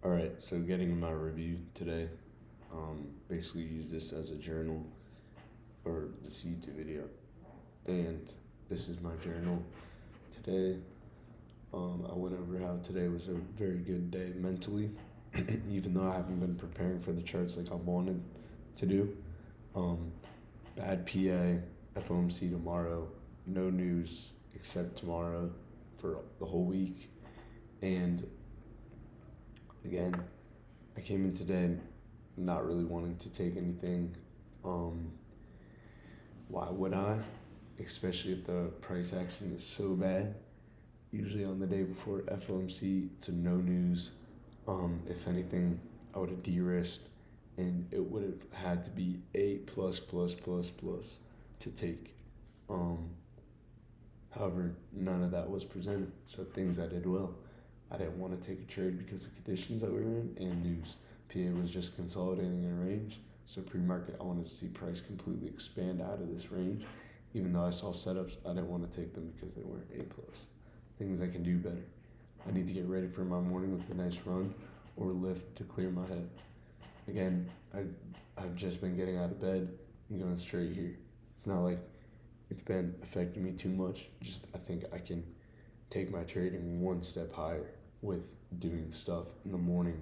All right, so getting my review today, basically use this as a journal or this YouTube video, and this is my journal today. I went over how today was a very good day mentally, even though I haven't been preparing for the charts like I wanted to do. Um, Bad PA, FOMC tomorrow, no news except tomorrow for the whole week, and again, I came in today not really wanting to take anything. Um, why would I? Especially if the price action is so bad. Usually on the day before FOMC, it's a no news. If anything, I would have de-risked, and it would have had to be A plus to take. Um, However, none of that was presented. So things I did well. I didn't want to take a trade because of conditions that we were in and news. PA was just consolidating in a range. So pre-market, I wanted to see price completely expand out of this range. Even though I saw setups, I didn't want to take them because they weren't A plus. Things I can do better. I need to get ready for my morning with a nice run or lift to clear my head. Again, I've just been getting out of bed and going straight here. It's not like it's been affecting me too much. Just I think I can take my trading one step higher with doing stuff in the morning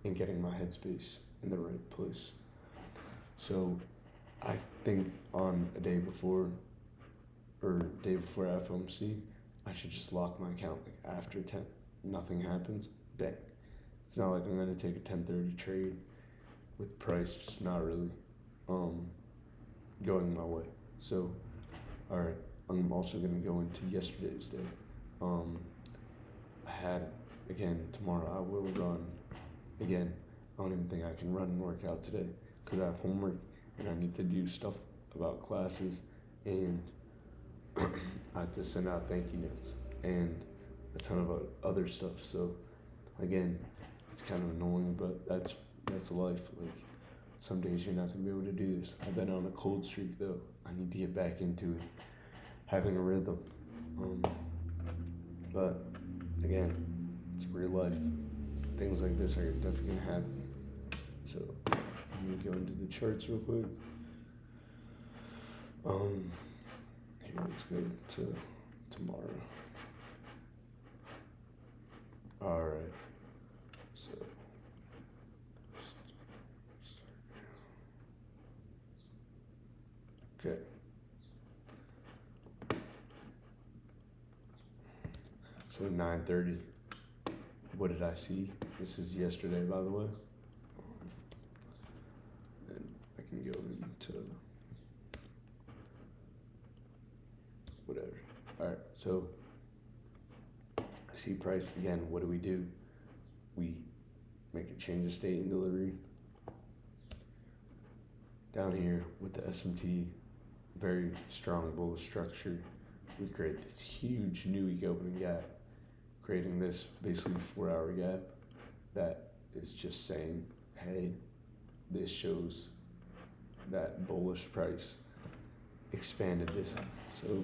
and getting my headspace in the right place. So I think on a day before or day before FOMC, I should just lock my account like after 10. Nothing happens, bang. It's not like I'm gonna take a 10:30 trade with price just not really um going my way. So all right, I'm also gonna go into yesterday's day. Um, I had again tomorrow. I will run again. I don't even think I can run and work out today because I have homework and I need to do stuff about classes and I have to send out thank you notes and a ton of other stuff. So again, it's kind of annoying, but that's life. Like some days you're not gonna be able to do this. I've been on a cold streak though. I need to get back into it, having a rhythm. Um, but again, it's real life. Things like this are definitely gonna happen. So I'm gonna go into the charts real quick. Um, Here, let's go to tomorrow. All right. So okay. So 9:30. What did I see? This is yesterday, by the way. And I can go into whatever. All right. So I see price again. What do? We make a change of state and delivery. Down here with the SMT, very strong bullish structure. We create this huge new week opening gap, creating this basically 4-hour gap that is just saying, hey, this shows that bullish price expanded this high. So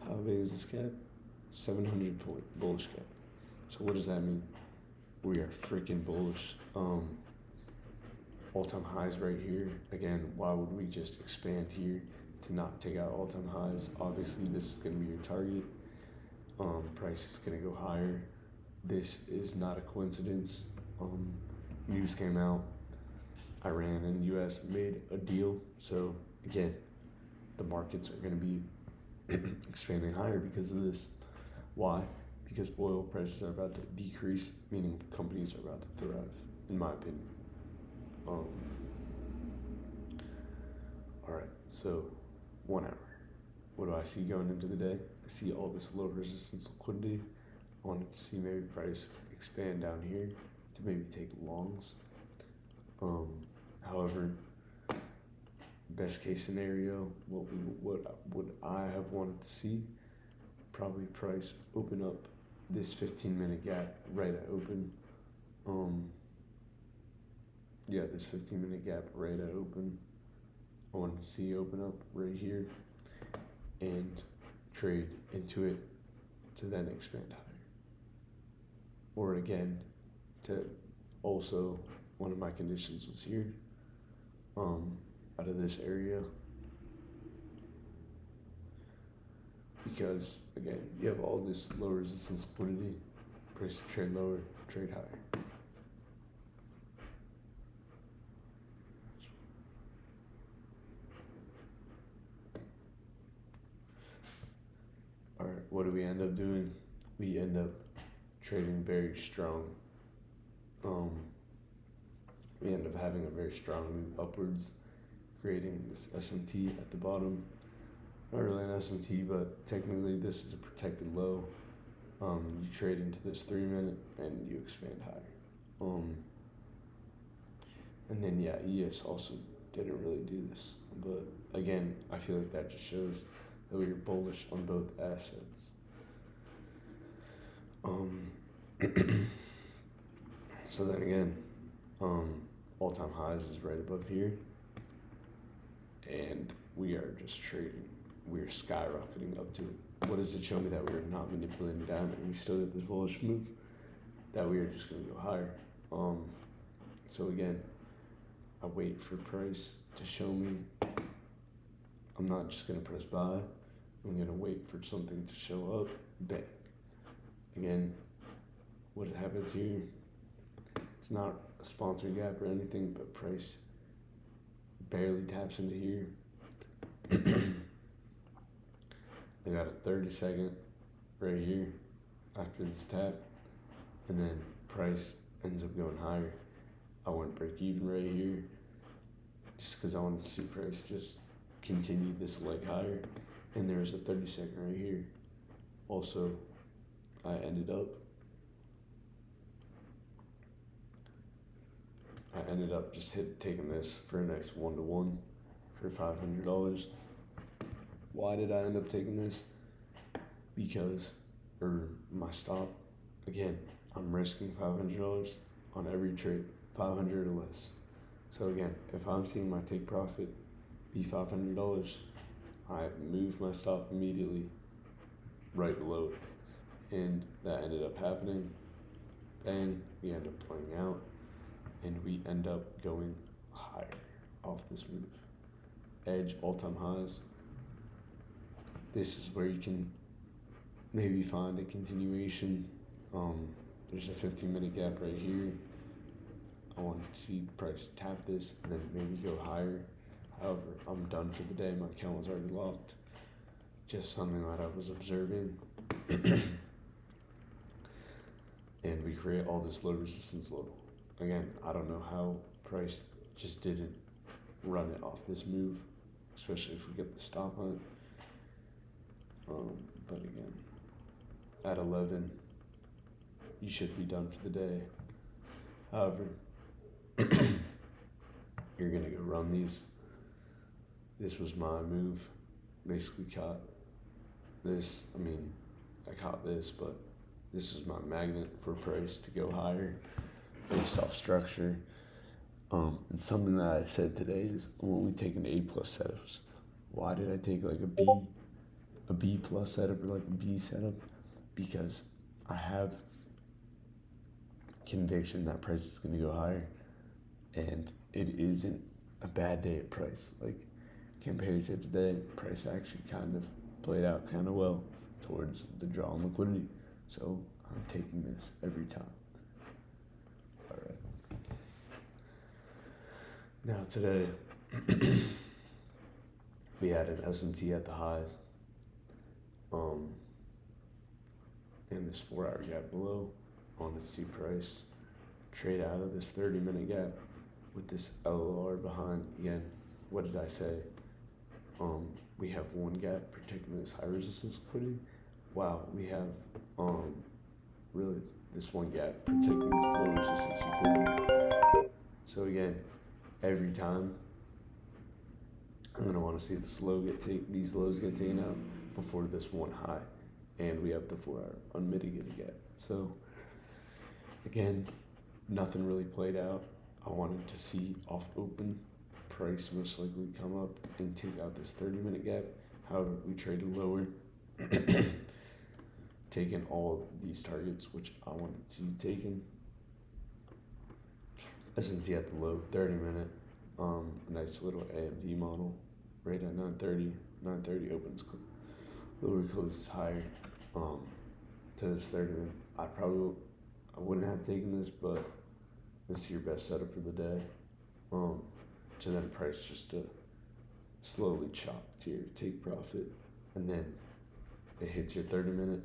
how big is this gap? 700 point bullish gap. So what does that mean? We are freaking bullish. All-time highs right here. Again, why would we just expand here to not take out all-time highs? Obviously, this is going to be your target. Price is going to go higher. This is not a coincidence. News came out. Iran and U.S. made a deal. So again, the markets are going to be expanding higher because of this. Why? Because oil prices are about to decrease, meaning companies are about to thrive, in my opinion. All right, so 1 hour. What do I see going into the day? I see all this low resistance liquidity. I wanted to see maybe price expand down here to maybe take longs. However, best case scenario, what would I have wanted to see? Probably price open up this 15-minute gap right at open. Yeah, this 15-minute gap right at open. I want to see open up right here and trade into it to then expand higher. Or again, to also, one of my conditions was here, out of this area, because again, you have all this low resistance liquidity, price to trade lower, trade higher. All right, what do we end up doing? We end up trading very strong. We end up having a very strong move upwards, creating this SMT at the bottom. Not really an SMT, but technically this is a protected low. You trade into this 3 minute and you expand higher. And then yeah, ES also didn't really do this, but again, I feel like that just shows that we were bullish on both assets. So then again, all-time highs is right above here, and we are just trading. We are skyrocketing up to it. What does it show me? That we are not manipulating down, and we still get this bullish move. That we are just going to go higher. So again, I wait for price to show me. I'm not just going to press buy. I'm going to wait for something to show up. Bang. Again, what happens here? It's not a sponsor gap or anything, but price barely taps into here. I got a 30-second right here after this tap, and then price ends up going higher. I want to break even right here just because I wanted to see price just continue this leg higher, and there's a 30-second right here. Also, I ended up just taking this for a nice 1-to-1 for $500. Why did I end up taking this? Because, my stop, again, I'm risking $500 on every trade, 500 or less. So again, if I'm seeing my take profit be $500, I move my stop immediately right below it. And that ended up happening. Bang, we end up playing out, and we end up going higher off this move. Edge, all-time highs. This is where you can maybe find a continuation. There's a 15-minute gap right here. I want to see the price tap this and then maybe go higher. However, I'm done for the day. My account was already locked. Just something that I was observing. And we create all this low resistance level. Again, I don't know how price just didn't run it off this move, especially if we get the stop on it. But again, at 11, you should be done for the day. However, you're gonna go run these. This was my move. Basically caught this. I caught this, but this was my magnet for price to go higher based off structure. And something that I said today is I'm only taking A+ setups. Why did I take like a B+ setup or like a B setup? Because I have conviction that price is going to go higher, and it isn't a bad day at price. Like compared to today, price actually kind of played out kind of well towards the draw on liquidity. So I'm taking this every time. All right. Now today, we had an SMT at the highs. And this 4-hour gap below on its T price. Trade out of this 30-minute gap with this LLR behind. Again, what did I say? We have one gap protecting this high resistance liquidity. Wow, we have really this one gap protecting this low resistance liquidity. So again, every time I'm gonna want to see these lows get taken out before this one high, and we have the 4-hour unmitigated gap. So again, nothing really played out. I wanted to see off open price most likely come up and take out this 30-minute gap. However, we traded lower, taking all these targets which I wanted to see taken. S&T at the low, 30-minute, a nice little AMD model, right at 9:30. 9:30 opens, lower closes higher. To this 30-minute, I wouldn't have taken this, but this is your best setup for the day. To then price just to slowly chop to your take profit, and then it hits your 30-minute.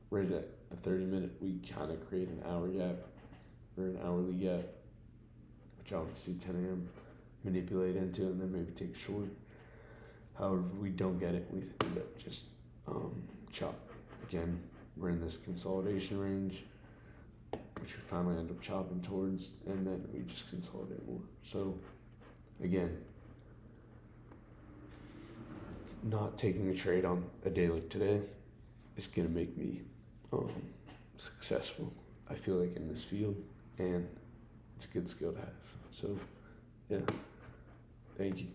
Right at the 30-minute, we kind of create an hour gap or an hourly gap, which obviously 10 a.m. manipulate into, and then maybe take a short. However, we don't get it, we end up just chop. Again, we're in this consolidation range, which we finally end up chopping towards, and then we just consolidate more. So again, not taking a trade on a day like today is gonna make me successful, I feel like, in this field, and it's a good skill to have. So yeah, thank you.